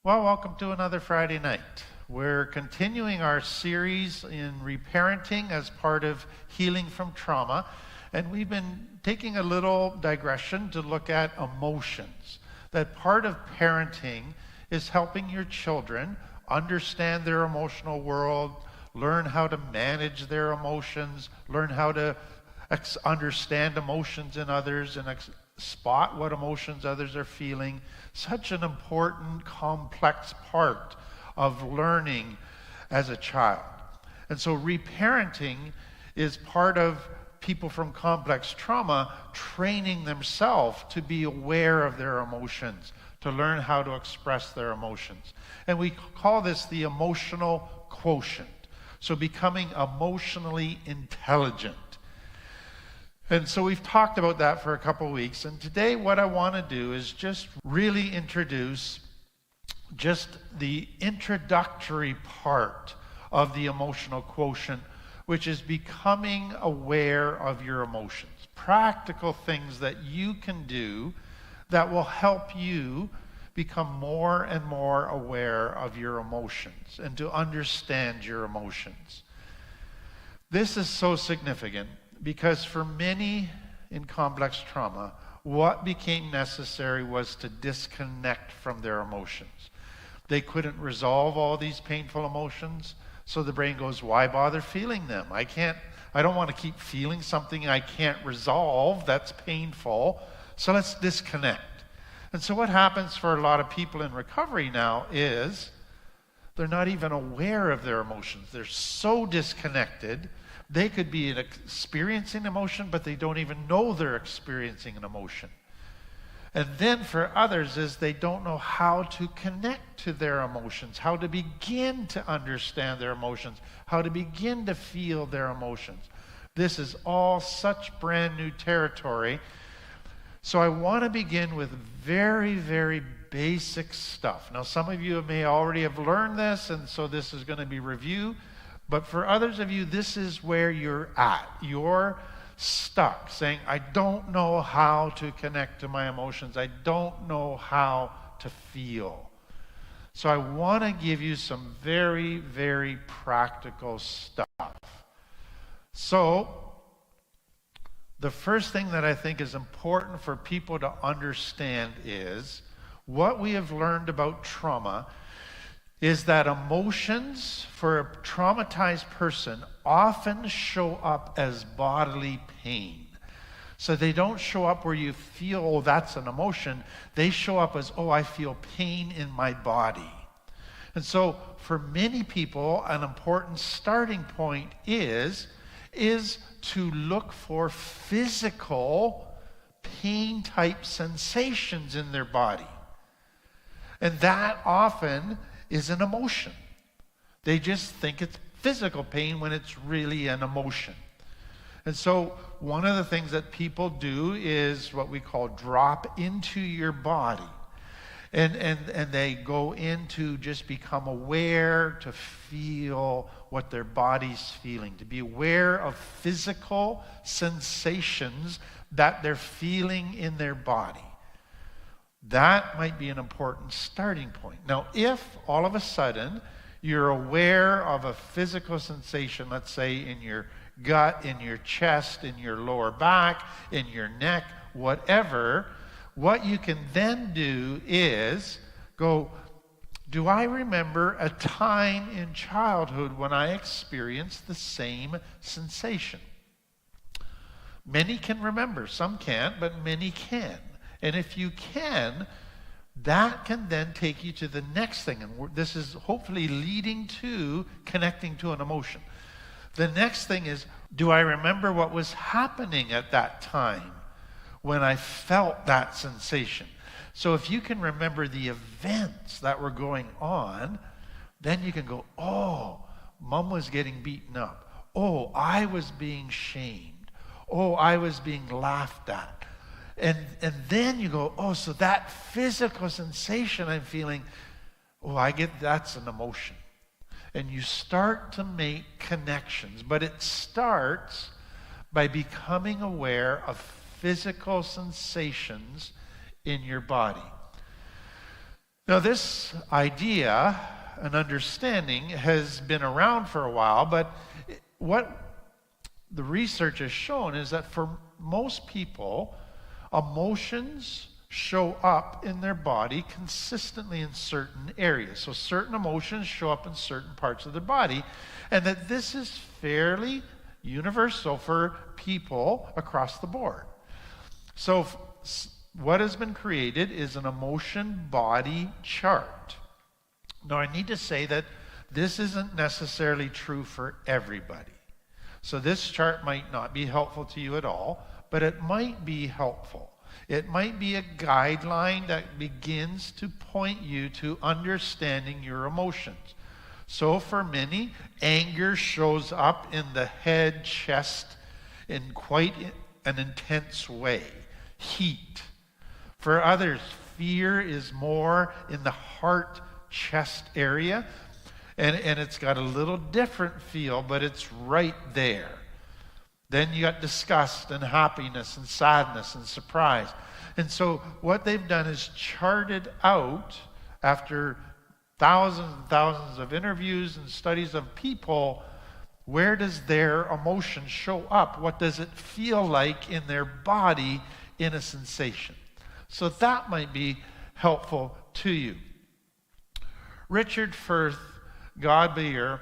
Well, welcome to another Friday night. We're continuing our series in reparenting as part of healing from trauma, and we've been taking a little digression to look at emotions. That part of parenting is helping your children understand their emotional world, learn how to manage their emotions, learn how to understand emotions in others, and spot what emotions others are feeling. Such an important, complex part of learning as a child. And so reparenting is part of people from complex trauma training themselves to be aware of their emotions, to learn how to express their emotions. And we call this the emotional quotient. So becoming emotionally intelligent. And so we've talked about that for a couple weeks, and today what I want to do is just really introduce just the introductory part of the emotional quotient, which is becoming aware of your emotions. Practical things that you can do that will help you become more and more aware of your emotions and to understand your emotions. This is so significant because for many in complex trauma, what became necessary was to disconnect from their emotions. They couldn't resolve all these painful emotions, so the brain goes, why bother feeling them? I don't want to keep feeling something I can't resolve. That's painful. So let's disconnect. And so what happens for a lot of people in recovery now is they're not even aware of their emotions. They're so disconnected. They could be experiencing emotion, but they don't even know they're experiencing an emotion. And then for others is they don't know how to connect to their emotions, how to begin to understand their emotions, how to begin to feel their emotions. This is all such brand new territory. So I want to begin with very, very basic stuff. Now, some of you may already have learned this, and so this is going to be review. But for others of you, this is where you're at. You're stuck, saying, I don't know how to connect to my emotions. I don't know how to feel. So I want to give you some very, very practical stuff. So the first thing that I think is important for people to understand is what we have learned about trauma is that emotions for a traumatized person often show up as bodily pain. So they don't show up where you feel, oh, that's an emotion. They show up as, oh, I feel pain in my body. And so for many people, an important starting point is to look for physical pain-type sensations in their body. And that often is an emotion. They just think it's physical pain when it's really an emotion. And so one of the things that people do is what we call drop into your body. And they go into just become aware to feel what their body's feeling, to be aware of physical sensations that they're feeling in their body. That might be an important starting point. Now, if all of a sudden you're aware of a physical sensation, let's say in your gut, in your chest, in your lower back, in your neck, whatever, what you can then do is go, do I remember a time in childhood when I experienced the same sensation? Many can remember. Some can't, but many can. And if you can, that can then take you to the next thing. And this is hopefully leading to connecting to an emotion. The next thing is, do I remember what was happening at that time when I felt that sensation? So if you can remember the events that were going on, then you can go, oh, Mom was getting beaten up. Oh, I was being shamed. Oh, I was being laughed at. And then you go, oh, so that physical sensation I'm feeling, oh, I get that's an emotion. And you start to make connections. But it starts by becoming aware of physical sensations in your body. Now, this idea and understanding has been around for a while, but what the research has shown is that for most people, emotions show up in their body consistently in certain areas. So certain emotions show up in certain parts of their body, and that this is fairly universal for people across the board. So what has been created is an emotion body chart. Now, I need to say that this isn't necessarily true for everybody. So this chart might not be helpful to you at all, but it might be helpful. It might be a guideline that begins to point you to understanding your emotions. So for many, anger shows up in the head, chest in quite an intense way. Heat. For others, fear is more in the heart, chest area, and it's got a little different feel, but it's right there. Then you got disgust and happiness and sadness and surprise. And so what they've done is charted out, after thousands and thousands of interviews and studies of people, where does their emotion show up? What does it feel like in their body in a sensation? So that might be helpful to you. Richard Firth Godbeer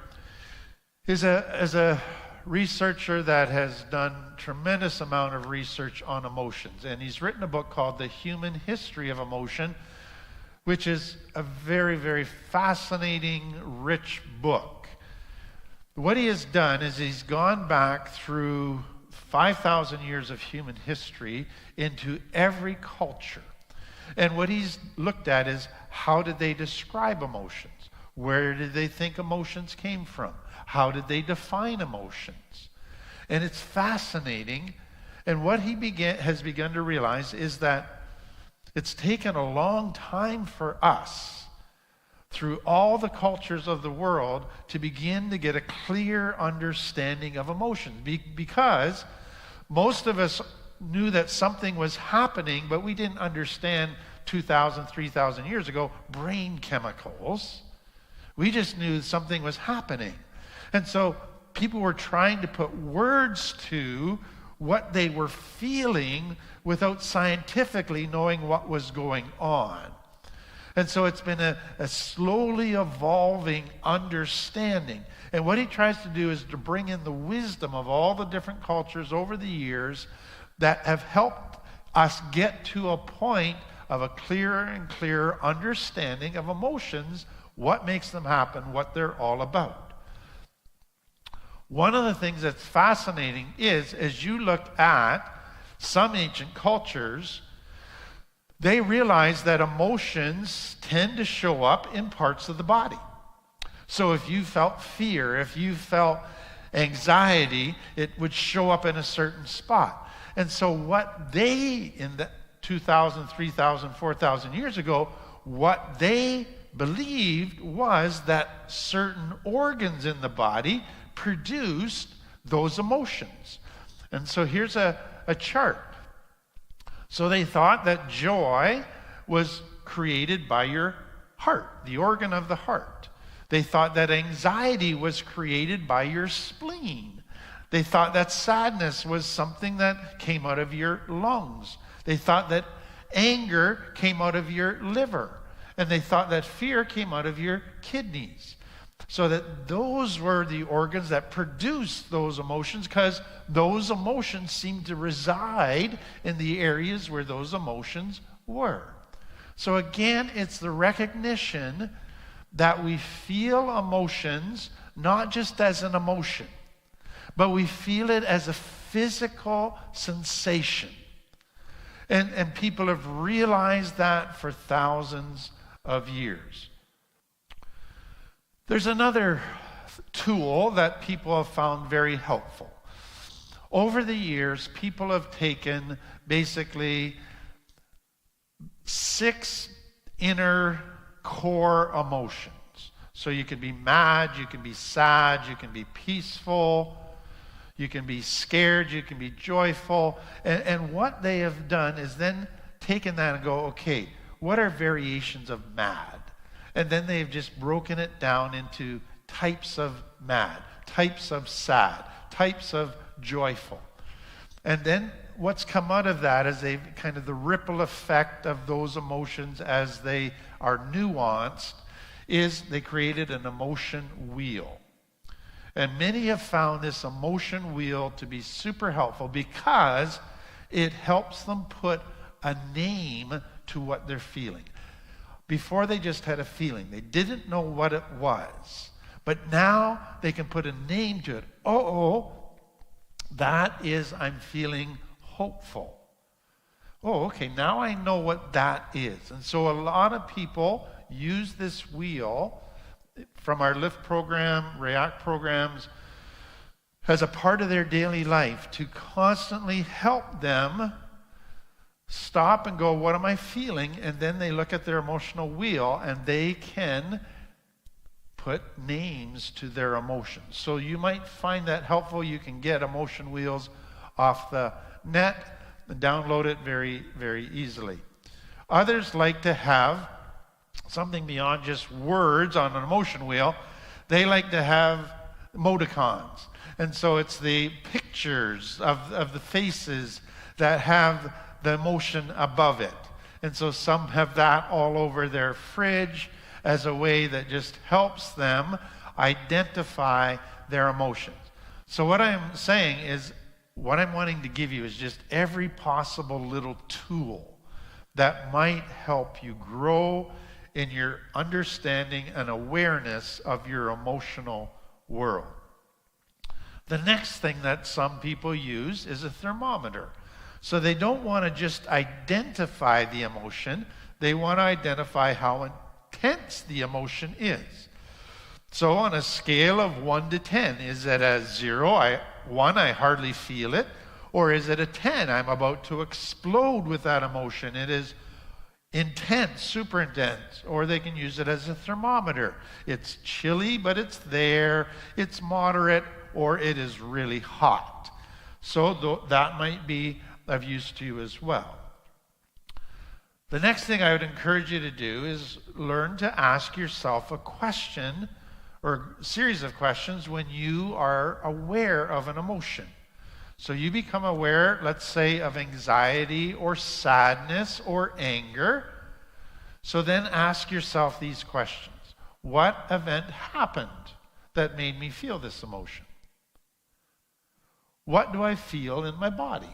is a researcher that has done tremendous amount of research on emotions, and he's written a book called The Human History of Emotion, which is a very, very fascinating, rich book. What he has done is he's gone back through 5,000 years of human history into every culture. And what he's looked at is, how did they describe emotions? Where did they think emotions came from? How did they define emotions? And it's fascinating. And what he has begun to realize is that it's taken a long time for us, through all the cultures of the world, to begin to get a clear understanding of emotions. Because most of us knew that something was happening, but we didn't understand 2,000, 3,000 years ago brain chemicals. We just knew something was happening. And so people were trying to put words to what they were feeling without scientifically knowing what was going on. And so it's been a slowly evolving understanding. And what he tries to do is to bring in the wisdom of all the different cultures over the years that have helped us get to a point of a clearer and clearer understanding of emotions, what makes them happen, what they're all about. One of the things that's fascinating is, as you look at some ancient cultures, they realize that emotions tend to show up in parts of the body. So if you felt fear, if you felt anxiety, it would show up in a certain spot. And so what they, in the 2,000, 3,000, 4,000 years ago, what they believed was that certain organs in the body produced those emotions. And so here's a chart. So they thought that joy was created by your heart, the organ of the heart. They thought that anxiety was created by your spleen. They thought that sadness was something that came out of your lungs. They thought that anger came out of your liver. And they thought that fear came out of your kidneys. So that those were the organs that produced those emotions, because those emotions seemed to reside in the areas where those emotions were. So again, it's the recognition that we feel emotions not just as an emotion, but we feel it as a physical sensation. And people have realized that for thousands of years. There's another tool that people have found very helpful. Over the years, people have taken basically 6 inner core emotions. So you can be mad, you can be sad, you can be peaceful, you can be scared, you can be joyful. And what they have done is then taken that and go, okay, what are variations of mad? And then they've just broken it down into types of mad, types of sad, types of joyful. And then what's come out of that is a kind of the ripple effect of those emotions as they are nuanced is they created an emotion wheel. And many have found this emotion wheel to be super helpful because it helps them put a name to what they're feeling. Before they just had a feeling. They didn't know what it was. But now they can put a name to it. Oh, that is I'm feeling hopeful. Oh, okay, now I know what that is. And so a lot of people use this wheel from our LIFT program, REACT programs, as a part of their daily life to constantly help them stop and go, what am I feeling? And then they look at their emotional wheel and they can put names to their emotions. So you might find that helpful. You can get emotion wheels off the net and download it very, very easily. Others like to have something beyond just words on an emotion wheel. They like to have emoticons. And so it's the pictures of the faces that have the emotion above it. And so some have that all over their fridge as a way that just helps them identify their emotions. So what I'm saying is, what I'm wanting to give you is just every possible little tool that might help you grow in your understanding and awareness of your emotional world. The next thing that some people use is a thermometer. So they don't want to just identify the emotion, they want to identify how intense the emotion is. So on a scale of 1 to 10, is it a 0, 1, I hardly feel it, or is it a 10, I'm about to explode with that emotion, it is intense, super intense, or they can use it as a thermometer. It's chilly, but it's there, it's moderate, or it is really hot. So that might be of use to you as well. The next thing I would encourage you to do is learn to ask yourself a question or a series of questions when you are aware of an emotion. So you become aware, let's say, of anxiety or sadness or anger. So then ask yourself these questions. What event happened that made me feel this emotion? What do I feel in my body?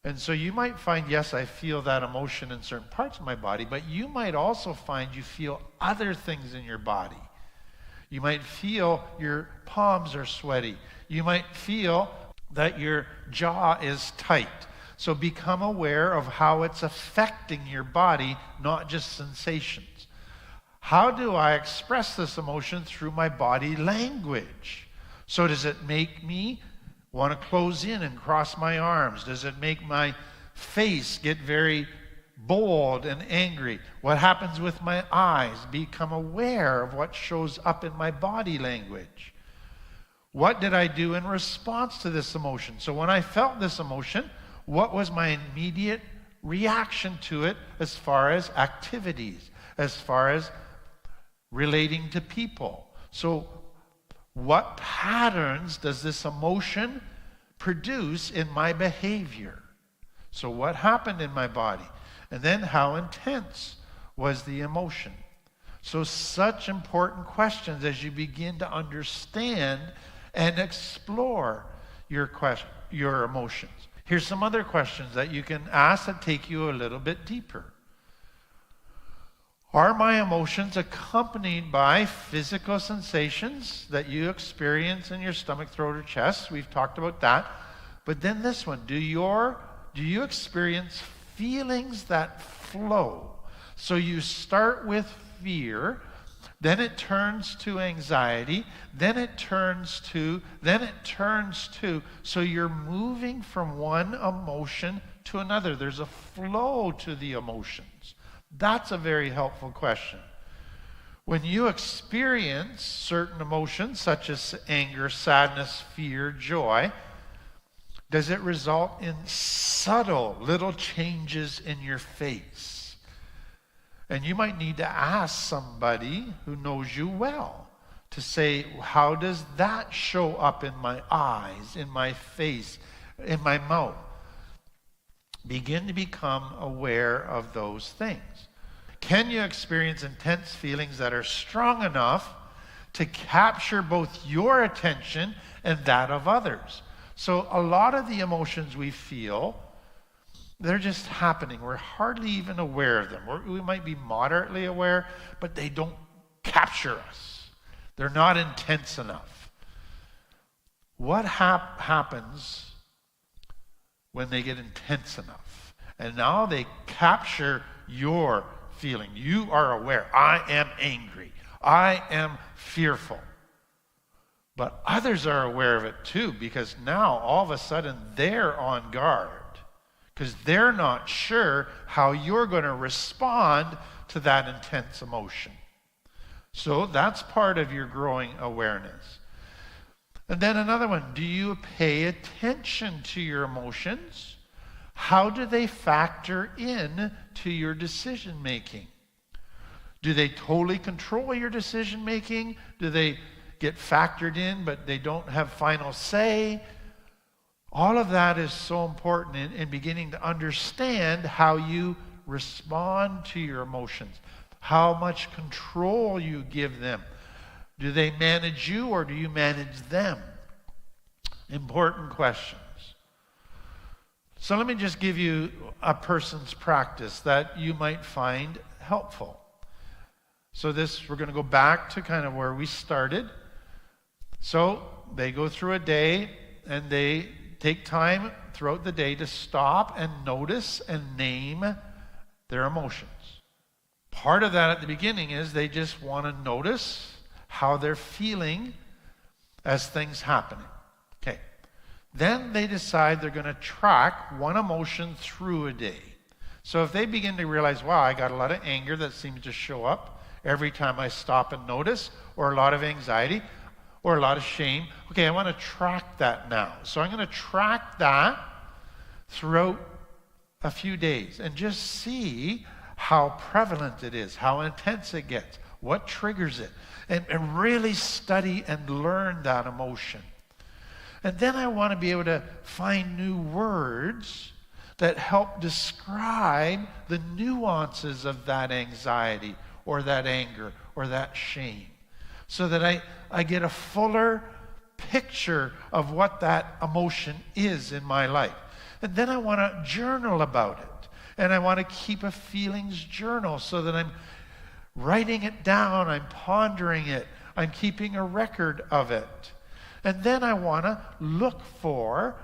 And so you might find, yes, I feel that emotion in certain parts of my body, but you might also find you feel other things in your body. You might feel your palms are sweaty. You might feel that your jaw is tight. So become aware of how it's affecting your body, not just sensations. How do I express this emotion through my body language? So does it make me want to close in and cross my arms? Does it make my face get very bold and angry? What happens with my eyes? Become aware of what shows up in my body language. What did I do in response to this emotion? So when I felt this emotion, what was my immediate reaction to it as far as activities, as far as relating to people? So what patterns does this emotion produce in my behavior? So what happened in my body? And then how intense was the emotion? So such important questions as you begin to understand and explore your emotions. Here's some other questions that you can ask that take you a little bit deeper. Are my emotions accompanied by physical sensations that you experience in your stomach, throat, or chest? We've talked about that. But then this one, do you experience feelings that flow? So you start with fear, then it turns to anxiety, then it turns to, so you're moving from one emotion to another. There's a flow to the emotions. That's a very helpful question. When you experience certain emotions, such as anger, sadness, fear, joy, does it result in subtle little changes in your face? And you might need to ask somebody who knows you well to say, how does that show up in my eyes, in my face, in my mouth? Begin to become aware of those things. Can you experience intense feelings that are strong enough to capture both your attention and that of others? So a lot of the emotions we feel, they're just happening. We're hardly even aware of them. We might be moderately aware, but they don't capture us. They're not intense enough. What happens when they get intense enough? And now they capture your feeling. You are aware. I am angry. I am fearful. But others are aware of it too, because now all of a sudden they're on guard, because they're not sure how you're going to respond to that intense emotion. So that's part of your growing awareness. And then another one, do you pay attention to your emotions? How do they factor in to your decision making? Do they totally control your decision making? Do they get factored in but they don't have final say? All of that is so important in beginning to understand how you respond to your emotions, how much control you give them. Do they manage you or do you manage them? Important questions. So let me just give you a person's practice that you might find helpful. So we're going to go back to kind of where we started. So they go through a day and they take time throughout the day to stop and notice and name their emotions. Part of that at the beginning is they just want to notice how they're feeling as things happening. Okay. Then they decide they're going to track one emotion through a day. So if they begin to realize, wow, I got a lot of anger that seems to show up every time I stop and notice, or a lot of anxiety, or a lot of shame. Okay, I want to track that now. So I'm going to track that throughout a few days and just see how prevalent it is, how intense it gets, what triggers it, and really study and learn that emotion. And then I want to be able to find new words that help describe the nuances of that anxiety or that anger or that shame, so that I get a fuller picture of what that emotion is in my life. And then I want to journal about it. And I want to keep a feelings journal so that I'm writing it down, I'm pondering it, I'm keeping a record of it. And then I want to look for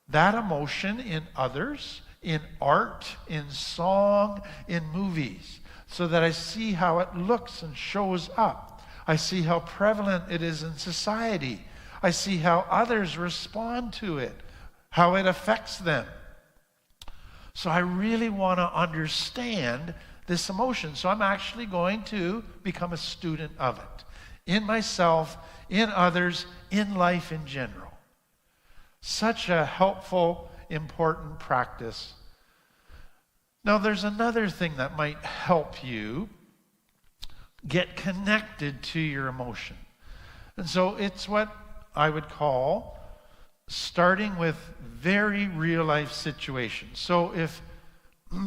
that emotion in others, in art, in song, in movies, so that I see how it looks and shows up. I see how prevalent it is in society. I see how others respond to it, how it affects them. So I really want to understand this emotion. So I'm actually going to become a student of it, in myself, in others, in life in general. Such a helpful, important practice. Now, there's another thing that might help you get connected to your emotion. And so it's what I would call starting with very real life situations. So if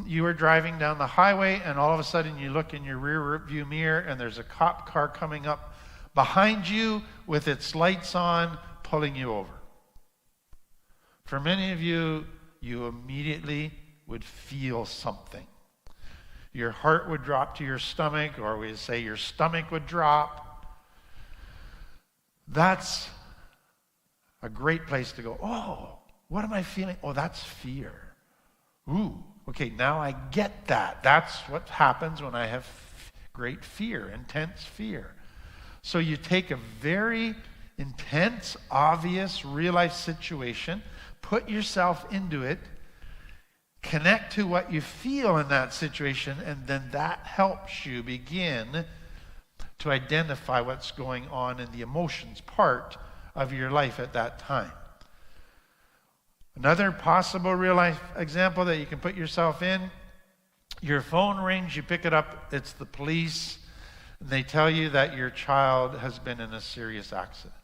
you are driving down the highway and all of a sudden you look in your rear view mirror and there's a cop car coming up behind you with its lights on, pulling you over. For many of you, you immediately would feel something. Your heart would drop to your stomach, or we say your stomach would drop. That's a great place to go, oh, what am I feeling? Oh, that's fear. Ooh, okay, now I get that. That's what happens when I have great fear, intense fear. So you take a very intense, obvious, real-life situation, put yourself into it, connect to what you feel in that situation, and then that helps you begin to identify what's going on in the emotions part of your life at that time. Another possible real-life example that you can put yourself in, Your phone rings, you pick it up, it's the police, and they tell you that your child has been in a serious accident.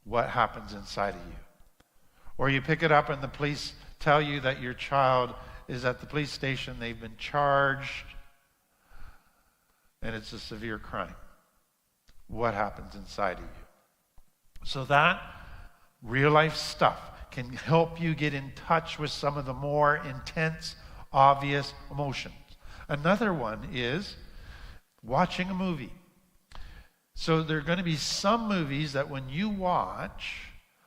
What happens inside of you? Or you pick it up and the police tell you that your child is at the police station, they've been charged, and it's a severe crime. What happens inside of you? So that real life stuff can help you get in touch with some of the more intense, obvious emotions. Another one is watching a movie. So there are going to be some movies that when you watch,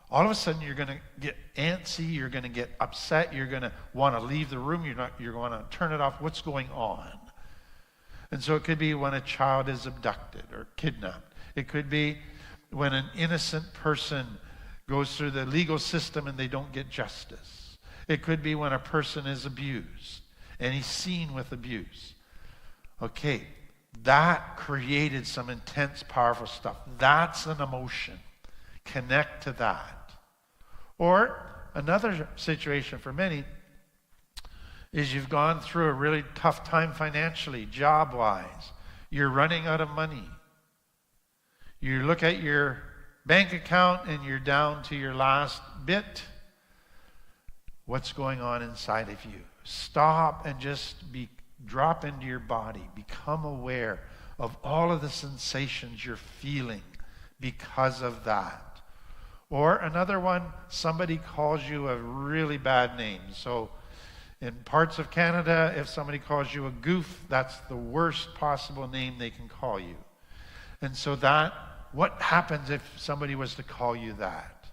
all of a sudden you're going to get antsy, you're going to get upset, you're going to want to leave the room, you're going to turn it off. What's going on? And so it could be when a child is abducted or kidnapped. It could be when an innocent person goes through the legal system and they don't get justice. It could be when a person is abused and he's seen with abuse. Okay, that created some intense, powerful stuff. That's an emotion. Connect to that. Or another situation for many is you've gone through a really tough time financially, job-wise. You're running out of money. You look at your bank account and you're down to your last bit. What's going on inside of you? Stop and just drop into your body. Become aware of all of the sensations you're feeling because of that. Or another one, somebody calls you a really bad name. So in parts of Canada, if somebody calls you a goof, that's the worst possible name they can call you. And so what happens if somebody was to call you that?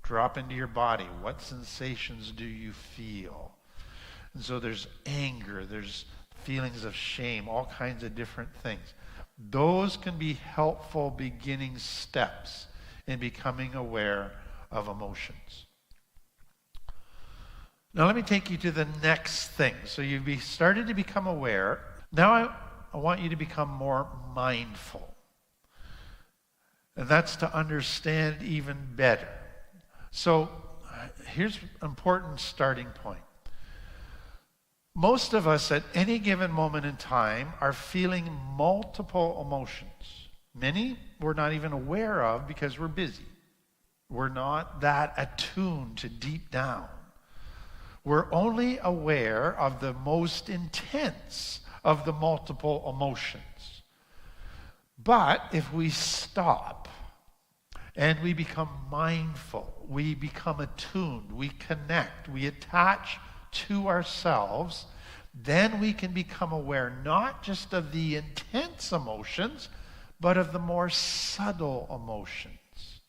Drop into your body. What sensations do you feel? And so there's anger, there's feelings of shame, all kinds of different things. Those can be helpful beginning steps in becoming aware of emotions. Now let me take you to the next thing. So you've started to become aware. Now I want you to become more mindful. And that's to understand even better. So here's an important starting point. Most of us at any given moment in time are feeling multiple emotions. Many we're not even aware of because we're busy. We're not that attuned to deep down. We're only aware of the most intense of the multiple emotions. But if we stop and we become mindful, we become attuned, we connect, we attach to ourselves, then we can become aware not just of the intense emotions, but of the more subtle emotions.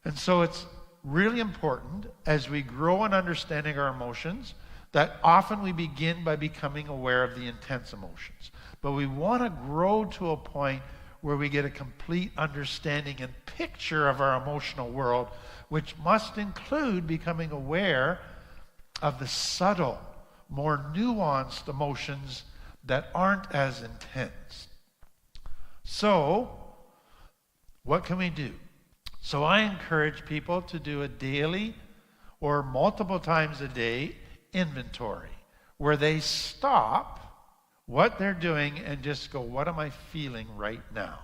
And so it's really important as we grow in understanding our emotions that often we begin by becoming aware of the intense emotions. But we want to grow to a point where we get a complete understanding and picture of our emotional world, which must include becoming aware of the subtle, more nuanced emotions that aren't as intense. So, what can we do? So I encourage people to do a daily or multiple times a day inventory where they stop what they're doing and just go, what am I feeling right now?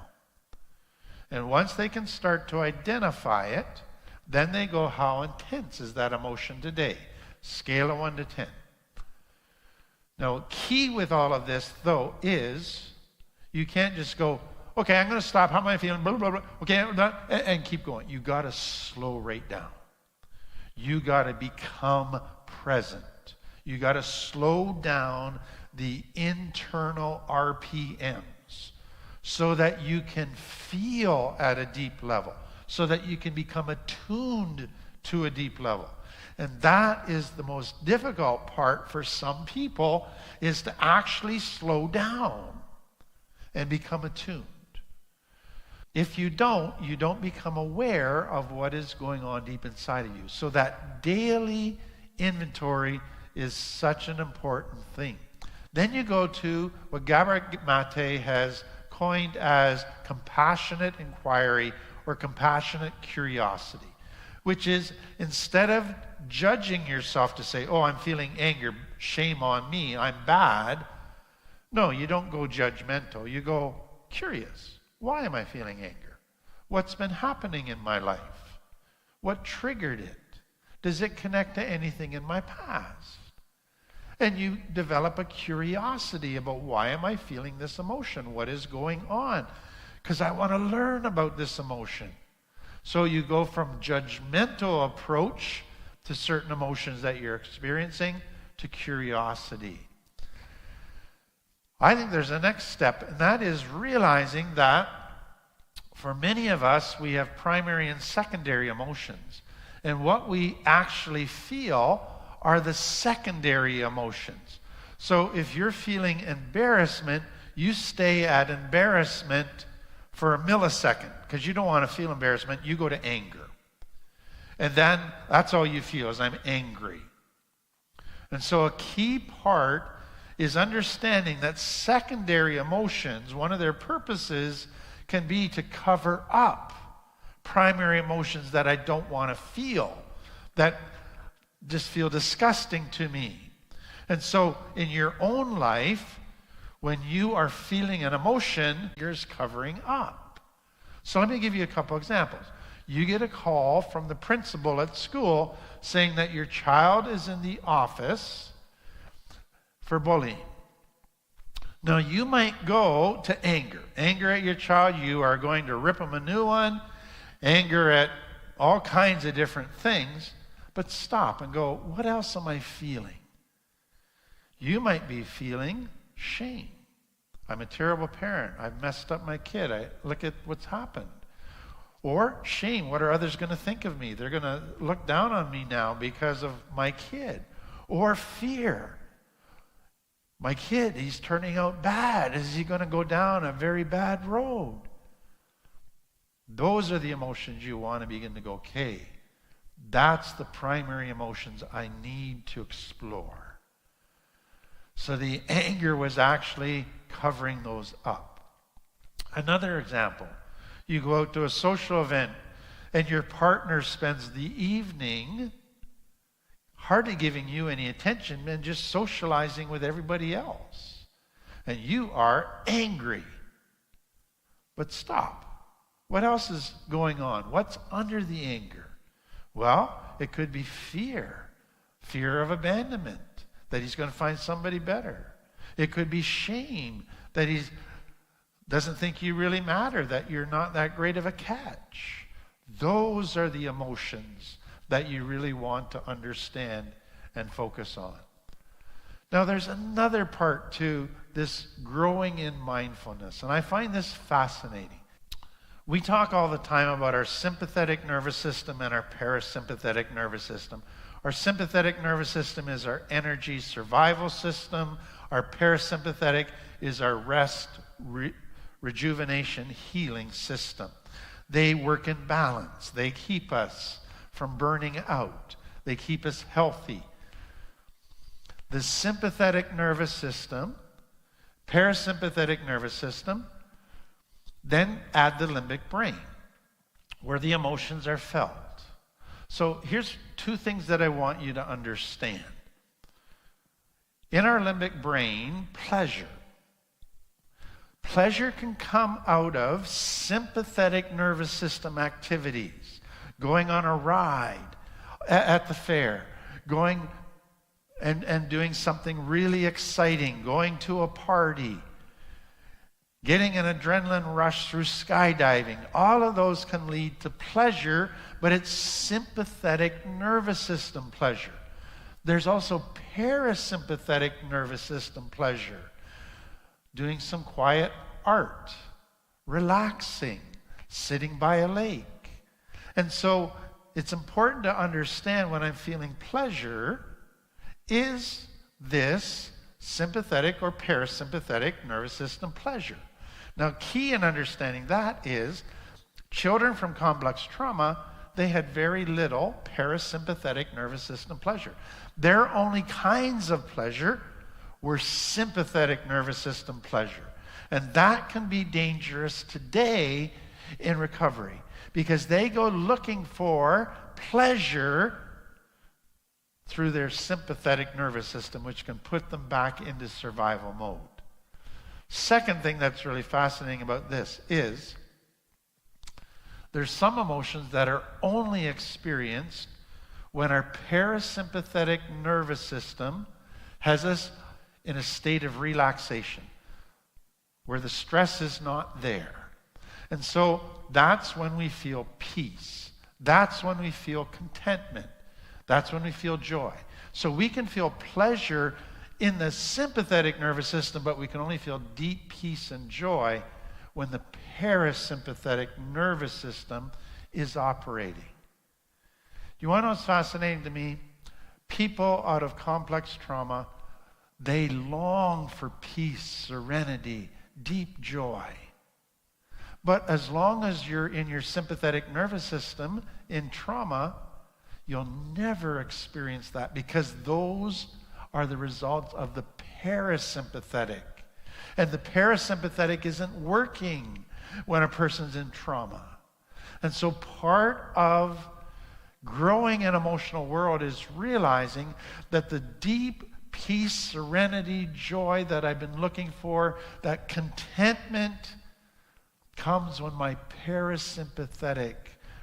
And once they can start to identify it, then they go, how intense is that emotion today? Scale of 1 to 10. Now, key with all of this, though, is you can't just go, okay, I'm going to stop. How am I feeling? Blah, blah, blah. Okay, and keep going. You got to slow right down. You got to become present. You got to slow down the internal RPMs so that you can feel at a deep level, so that you can become attuned to a deep level. And that is the most difficult part for some people, is to actually slow down and become attuned. If you don't become aware of what is going on deep inside of you. So that daily inventory is such an important thing. Then you go to what Gabor Mate has coined as compassionate inquiry or compassionate curiosity, which is instead of judging yourself to say, oh, I'm feeling anger, shame on me, I'm bad. No, you don't go judgmental. You go curious. Why am I feeling anger? What's been happening in my life? What triggered it? Does it connect to anything in my past? And you develop a curiosity about, why am I feeling this emotion? What is going on? Because I want to learn about this emotion. So you go from judgmental approach to certain emotions that you're experiencing to curiosity. I think there's a next step, and that is realizing that for many of us, we have primary and secondary emotions. And what we actually feel are the secondary emotions. So if you're feeling embarrassment, you stay at embarrassment for a millisecond because you don't want to feel embarrassment. You go to anger. And then that's all you feel is, I'm angry. And so a key part is understanding that secondary emotions, one of their purposes can be to cover up primary emotions that I don't want to feel, that just feel disgusting to me. And so in your own life, when you are feeling an emotion, you're covering up. So let me give you a couple examples. You get a call from the principal at school saying that your child is in the office for bullying. Now you might go to anger. Anger at your child, you are going to rip them a new one. Anger at all kinds of different things. But stop and go, what else am I feeling? You might be feeling shame. I'm a terrible parent. I've messed up my kid. Look at what's happened. Or shame. What are others going to think of me? They're going to look down on me now because of my kid. Or fear. My kid, he's turning out bad. Is he going to go down a very bad road? Those are the emotions you want to begin to go, okay, that's the primary emotions I need to explore. So the anger was actually covering those up. Another example, you go out to a social event and your partner spends the evening hardly giving you any attention and just socializing with everybody else. And you are angry. But stop. What else is going on? What's under the anger? Well, it could be fear. Fear of abandonment, that he's going to find somebody better. It could be shame, that he doesn't think you really matter, that you're not that great of a catch. Those are the emotions that you really want to understand and focus on. Now, there's another part to this growing in mindfulness, and I find this fascinating. We talk all the time about our sympathetic nervous system and our parasympathetic nervous system. Our sympathetic nervous system is our energy survival system. Our parasympathetic is our rest, rejuvenation, healing system. They work in balance. They keep us from burning out. They keep us healthy. The sympathetic nervous system, parasympathetic nervous system, then add the limbic brain, where the emotions are felt. So here's two things that I want you to understand. In our limbic brain, pleasure can come out of sympathetic nervous system activities. Going on a ride at the fair, going and doing something really exciting, going to a party, getting an adrenaline rush through skydiving. All of those can lead to pleasure, but it's sympathetic nervous system pleasure. There's also parasympathetic nervous system pleasure. Doing some quiet art, relaxing, sitting by a lake. And so it's important to understand when I'm feeling pleasure, is this sympathetic or parasympathetic nervous system pleasure? Now, key in understanding that is children from complex trauma, they had very little parasympathetic nervous system pleasure. Their only kinds of pleasure were sympathetic nervous system pleasure. And that can be dangerous today in recovery because they go looking for pleasure through their sympathetic nervous system, which can put them back into survival mode. Second thing that's really fascinating about this is there's some emotions that are only experienced when our parasympathetic nervous system has us in a state of relaxation, where the stress is not there. And so that's when we feel peace. That's when we feel contentment. That's when we feel joy. So we can feel pleasure in the sympathetic nervous system, but we can only feel deep peace and joy when the parasympathetic nervous system is operating. You want to know what's fascinating to me? People out of complex trauma, they long for peace, serenity, deep joy. But as long as you're in your sympathetic nervous system in trauma, you'll never experience that because those are the results of the parasympathetic. And the parasympathetic isn't working when a person's in trauma. And so part of growing an emotional world is realizing that the deep peace, serenity, joy that I've been looking for, that contentment comes when my parasympathetic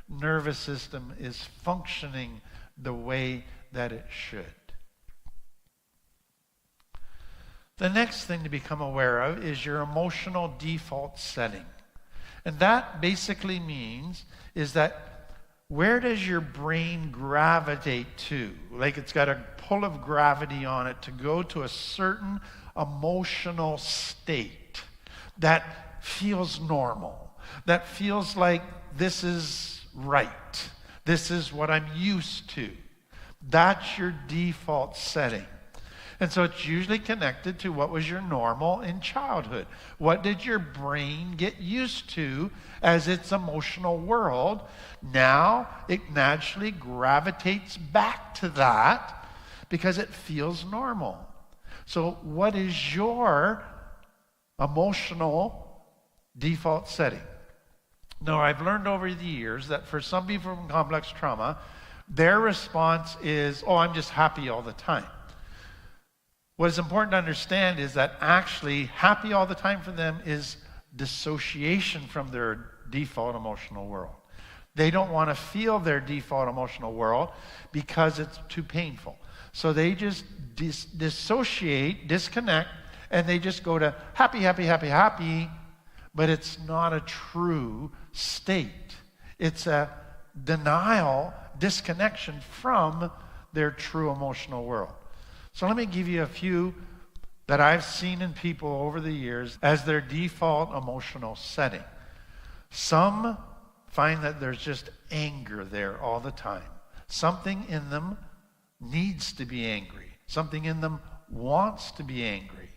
nervous system is functioning the way that it should. The next thing to become aware of is your emotional default setting. And that basically means is that where does your brain gravitate to? Like it's got a pull of gravity on it to go to a certain emotional state that feels normal, that feels like this is right, this is what I'm used to. That's your default setting. And so it's usually connected to what was your normal in childhood. What did your brain get used to as its emotional world? Now it naturally gravitates back to that because it feels normal. So what is your emotional default setting? Now, I've learned over the years that for some people from complex trauma, their response is, oh, I'm just happy all the time. What is important to understand is that actually happy all the time for them is dissociation from their default emotional world. They don't want to feel their default emotional world because it's too painful. So they just dissociate, disconnect, and they just go to happy, happy, happy, happy, but it's not a true state. It's a denial, disconnection from their true emotional world. So let me give you a few that I've seen in people over the years as their default emotional setting. Some find that there's just anger there all the time. Something in them needs to be angry. Something in them wants to be angry.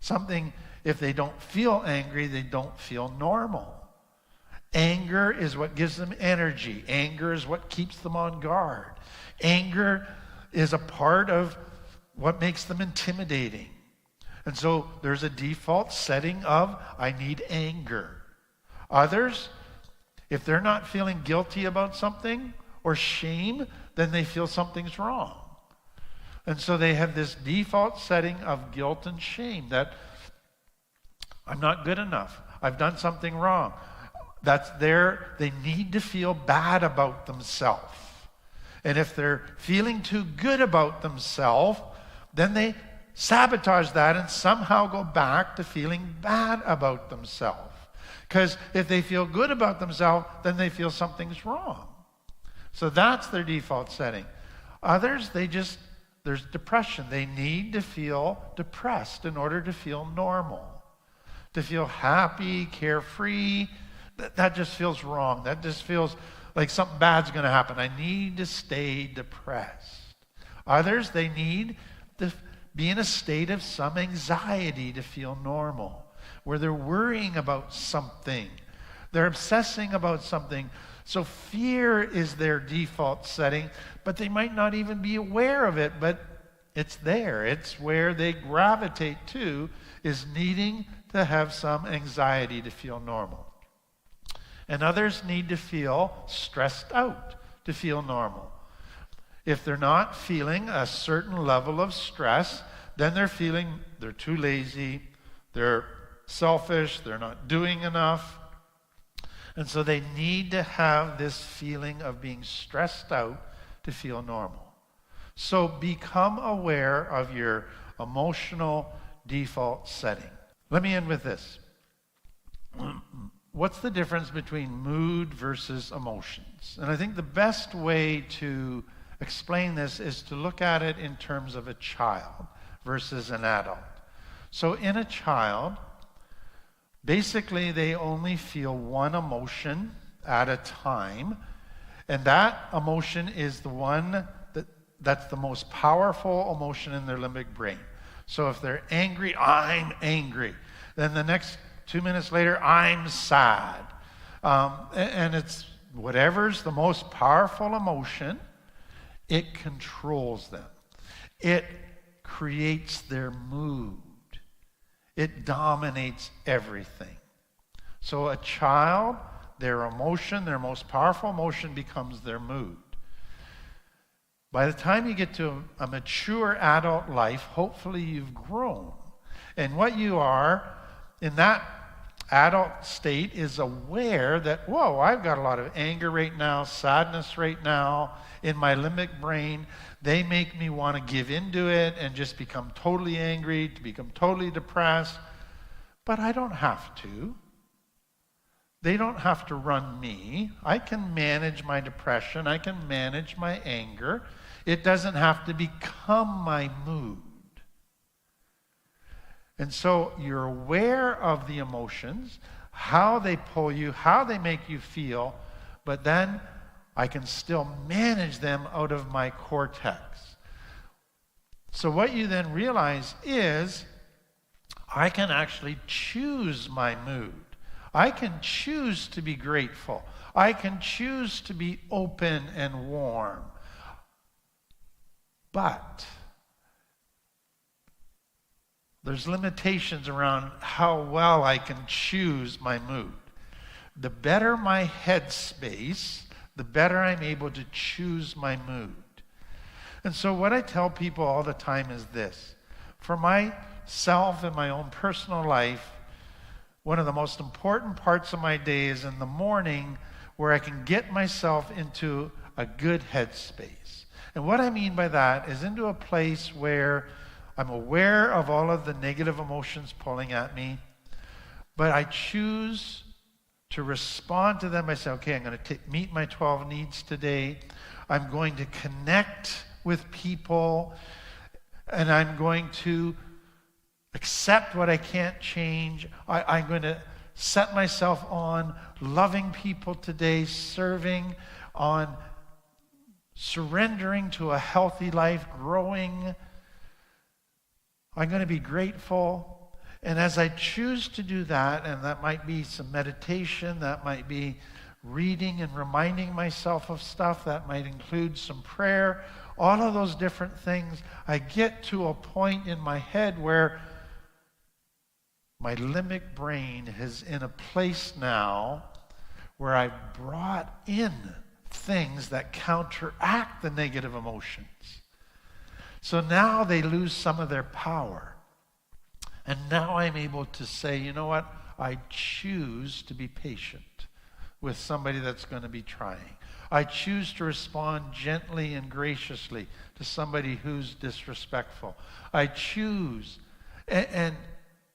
Something, if they don't feel angry, they don't feel normal. Anger is what gives them energy. Anger is what keeps them on guard. Anger is a part of what makes them intimidating. And so there's a default setting of, I need anger. Others, if they're not feeling guilty about something or shame, then they feel something's wrong. And so they have this default setting of guilt and shame that I'm not good enough. I've done something wrong. That's there. They need to feel bad about themselves. And if they're feeling too good about themselves, then they sabotage that and somehow go back to feeling bad about themselves. Because if they feel good about themselves, then they feel something's wrong. So that's their default setting. Others, there's depression. They need to feel depressed in order to feel normal. To feel happy, carefree, that just feels wrong. That just feels like something bad's going to happen. I need to stay depressed. Others, they need to be in a state of some anxiety to feel normal, where they're worrying about something. They're obsessing about something. So fear is their default setting, but they might not even be aware of it, but it's there. It's where they gravitate to, is needing to have some anxiety to feel normal. And others need to feel stressed out to feel normal. If they're not feeling a certain level of stress, then they're feeling they're too lazy, they're selfish, they're not doing enough. And so they need to have this feeling of being stressed out to feel normal. So become aware of your emotional default setting. Let me end with this. What's the difference between mood versus emotions? And I think the best way to explain this is to look at it in terms of a child versus an adult. So in a child, basically they only feel one emotion at a time, and that emotion is the one that's the most powerful emotion in their limbic brain. So if they're angry, I'm angry. Then the next 2 minutes later, I'm sad. And it's whatever's the most powerful emotion, it controls them. It creates their mood. It dominates everything. So a child, their emotion, their most powerful emotion becomes their mood. By the time you get to a mature adult life, hopefully you've grown. And what you are in that adult state is aware that, whoa, I've got a lot of anger right now, sadness right now in my limbic brain. They make me want to give into it and just become totally angry, to become totally depressed. But I don't have to. They don't have to run me. I can manage my depression. I can manage my anger. It doesn't have to become my mood. And so you're aware of the emotions, how they pull you, how they make you feel, but then I can still manage them out of my cortex. So what you then realize is I can actually choose my mood. I can choose to be grateful. I can choose to be open and warm. But there's limitations around how well I can choose my mood. The better my headspace, the better I'm able to choose my mood. And so what I tell people all the time is this. For myself and my own personal life, one of the most important parts of my day is in the morning where I can get myself into a good headspace. And what I mean by that is into a place where I'm aware of all of the negative emotions pulling at me, but I choose to respond to them. I say, okay, I'm going to meet my 12 needs today. I'm going to connect with people, and I'm going to accept what I can't change. I'm going to set myself on loving people today, serving, on surrendering to a healthy life, growing. I'm going to be grateful. And as I choose to do that, and that might be some meditation, that might be reading and reminding myself of stuff, that might include some prayer, all of those different things, I get to a point in my head where my limbic brain is in a place now where I've brought in things that counteract the negative emotions. So now they lose some of their power. And now I'm able to say, you know what? I choose to be patient with somebody that's going to be trying. I choose to respond gently and graciously to somebody who's disrespectful. I choose. And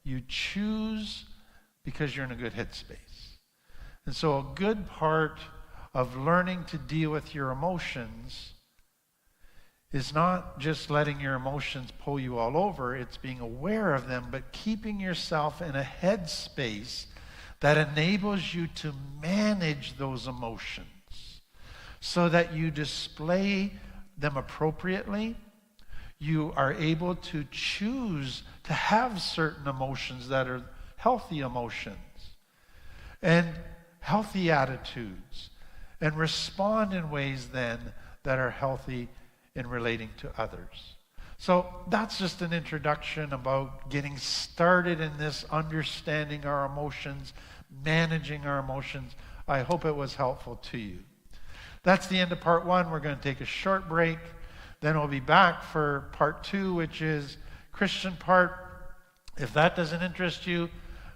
you choose because you're in a good headspace. And so a good part of learning to deal with your emotions is not just letting your emotions pull you all over, it's being aware of them, but keeping yourself in a headspace that enables you to manage those emotions so that you display them appropriately. You are able to choose to have certain emotions that are healthy emotions and healthy attitudes, and respond in ways then that are healthy in relating to others. So that's just an introduction about getting started in this, understanding our emotions, managing our emotions. I hope it was helpful to you. That's the end of part 1. We're going to take a short break. Then we'll be back for part 2, which is Christian part. If that doesn't interest you,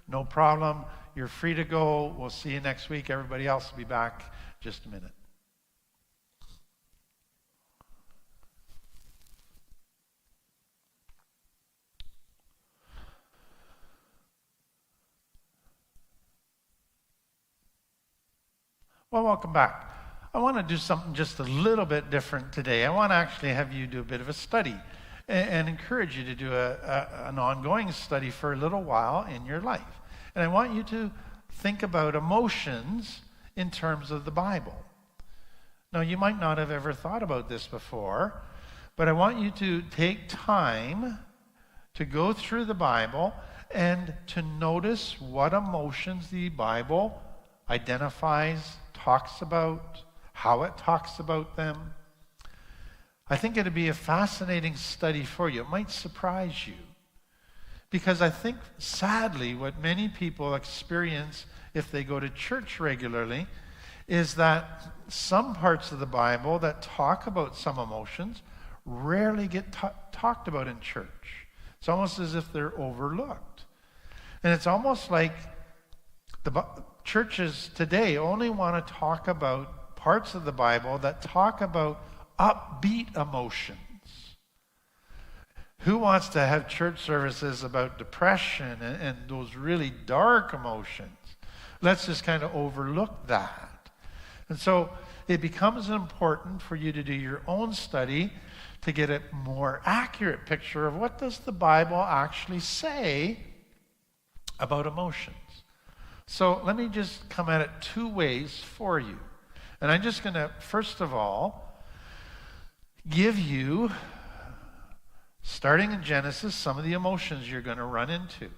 no problem. You're free to go. We'll see you next week. Everybody else will be back in just a minute. Well, welcome back. I want to do something just a little bit different today. I want to actually have you do a bit of a study and encourage you to do an ongoing study for a little while in your life. And I want you to think about emotions in terms of the Bible. Now, you might not have ever thought about this before, but I want you to take time to go through the Bible and to notice what emotions the Bible identifies, talks about, how it talks about them. I think it'd be a fascinating study for you. It might surprise you. Because I think, sadly, what many people experience if they go to church regularly is that some parts of the Bible that talk about some emotions rarely get talked about in church. It's almost as if they're overlooked. And it's almost like the churches today only want to talk about parts of the Bible that talk about upbeat emotions. Who wants to have church services about depression and those really dark emotions? Let's just kind of overlook that. And so it becomes important for you to do your own study to get a more accurate picture of what does the Bible actually say about emotions. So let me just come at it 2 ways for you. And I'm just going to, first of all, give you, starting in Genesis, some of the emotions you're going to run into.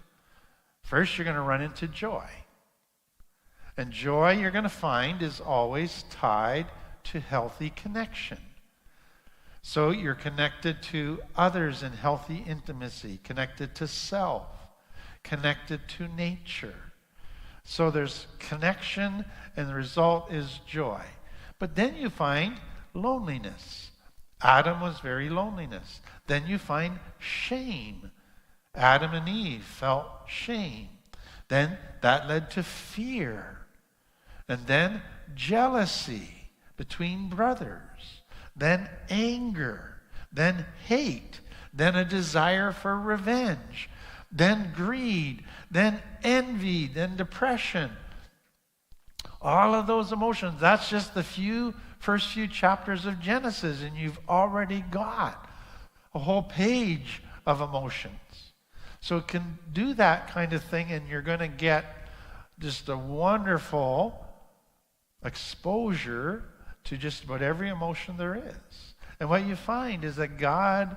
First, you're going to run into joy. And joy, you're going to find, is always tied to healthy connection. So you're connected to others in healthy intimacy, connected to self, connected to nature. So there's connection, and the result is joy. But then you find loneliness. Adam was very loneliness. Then you find shame. Adam and Eve felt shame. Then that led to fear. And then jealousy between brothers. Then anger. Then hate. Then a desire for revenge. Then greed. Then envy. Then depression. All of those emotions, that's just the first few chapters of Genesis, and you've already got a whole page of emotions. So it can do that kind of thing, and you're going to get just a wonderful exposure to just about every emotion there is. And what you find is that God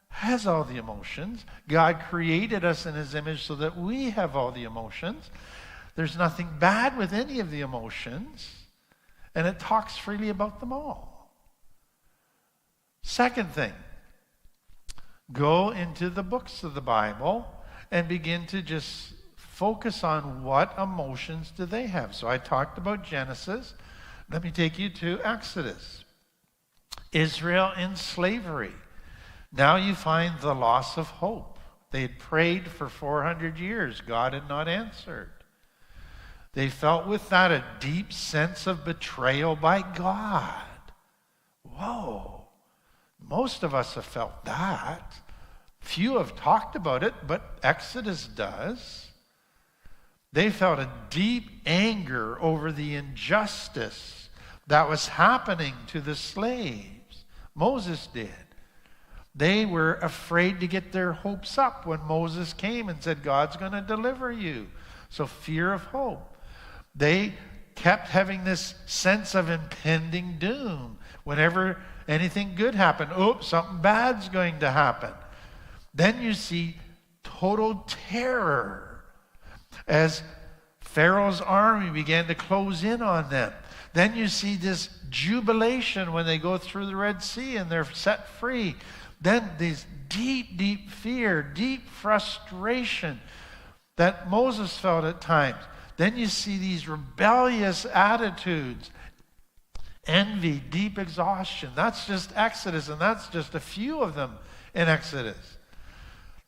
has all the emotions. God created us in his image so that we have all the emotions. There's nothing bad with any of the emotions, and it talks freely about them all. Second thing, go into the books of the Bible and begin to just focus on what emotions do they have. So I talked about Genesis. Let me take you to Exodus. Israel in slavery. Now you find the loss of hope. They had prayed for 400 years. God had not answered. They felt with that a deep sense of betrayal by God. Whoa. Most of us have felt that. Few have talked about it, but Exodus does. They felt a deep anger over the injustice that was happening to the slaves. Moses did. They were afraid to get their hopes up when Moses came and said, God's going to deliver you. So fear of hope. They kept having this sense of impending doom. Whenever anything good happened, something bad's going to happen. Then you see total terror as Pharaoh's army began to close in on them. Then you see this jubilation when they go through the Red Sea and they're set free. Then this deep, deep fear, deep frustration that Moses felt at times. Then you see these rebellious attitudes, envy, deep exhaustion. That's just Exodus, and that's just a few of them in Exodus.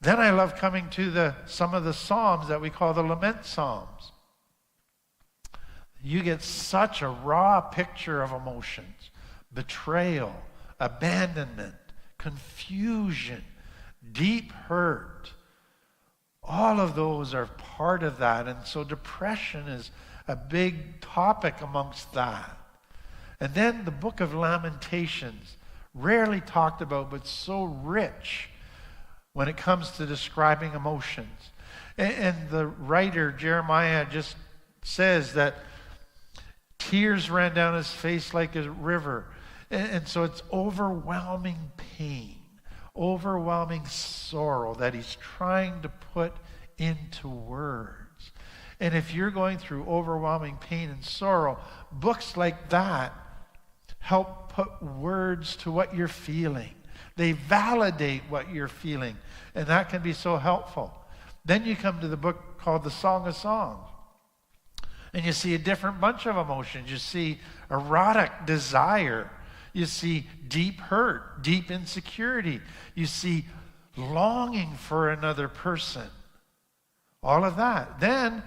Then I love coming to some of the Psalms that we call the Lament Psalms. You get such a raw picture of emotions: betrayal, abandonment, confusion, deep hurt. All of those are part of that. And so depression is a big topic amongst that. And then the book of Lamentations, rarely talked about, but so rich when it comes to describing emotions. And the writer, Jeremiah, just says that tears ran down his face like a river. And so it's overwhelming pain, overwhelming sorrow that he's trying to put into words. And if you're going through overwhelming pain and sorrow, books like that help put words to what you're feeling. They validate what you're feeling, and that can be so helpful. Then you come to the book called the Song of Songs, and you see a different bunch of emotions. You see erotic desire. You see deep hurt, deep insecurity. You see longing for another person. All of that. Then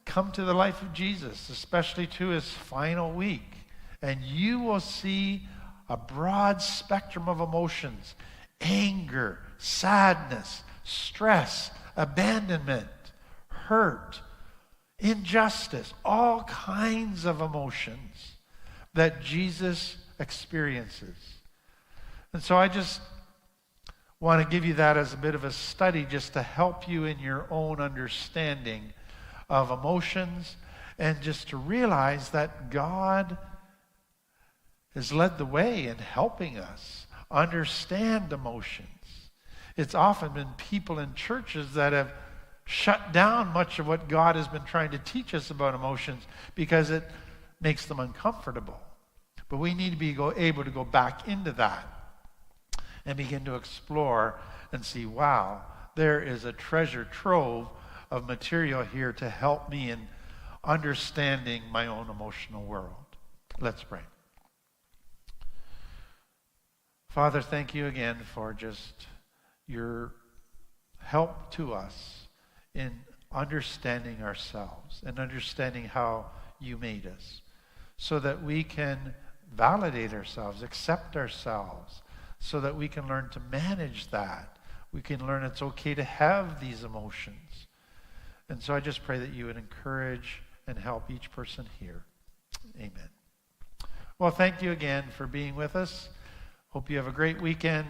come to the life of Jesus, especially to his final week, and you will see a broad spectrum of emotions: anger, sadness, stress, abandonment, hurt, injustice, all kinds of emotions that Jesus experiences. And so I just want to give you that as a bit of a study, just to help you in your own understanding of emotions, and just to realize that God has led the way in helping us understand emotions. It's often been people in churches that have shut down much of what God has been trying to teach us about emotions because it makes them uncomfortable. But we need to be able to go back into that and begin to explore and see, wow, there is a treasure trove of material here to help me in understanding my own emotional world. Let's pray. Father, thank you again for just your help to us in understanding ourselves and understanding how you made us, so that we can validate ourselves, accept ourselves, so that we can learn to manage that. We can learn it's okay to have these emotions. And so I just pray that you would encourage and help each person here. Amen. Well, thank you again for being with us. Hope you have a great weekend.